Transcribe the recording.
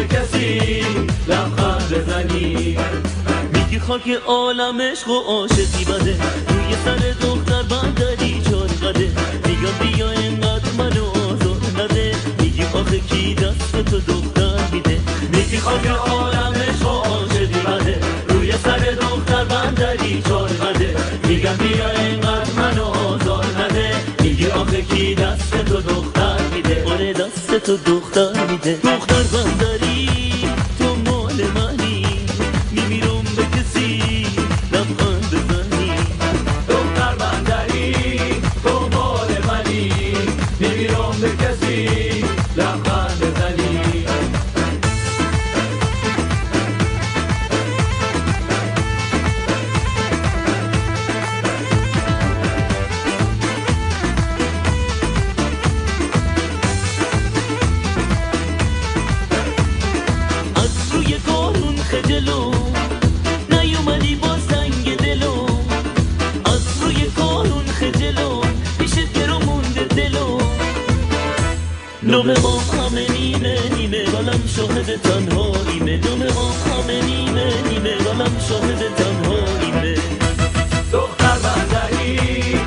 به کسی لبخند بزنی. میگی خاک عالم عشق و عاشقی بده، روی سر دختر بندری چار قده. میگم بیا اینقدر منو آزار نده، میگی آخه کی دست تو دختر میده. میگی خاک عالم عشق و عاشقی بده، روی سر دختر بندری چار قده. میگم بیا اینقدر منو آزار نده، میگی آخه کی دست تو دختر میده. آره دست تو دختر میده. دختر بندری تو مال منی، میمیرم به کسی لبخند بزنی. دختر بندری تو مال منی، میمیرم به کسی لبخند بزنی. از روی قارون خجلو نیومدی با سنگ دلو، از روی قارون خجلو پیشت گرو مونده دلو. نومه ما همه نیمه نیمه ولم شاهد تنهاییمه. نومه ما همه نیمه نیمه ولم شاهد تنهاییمه. دختر بندری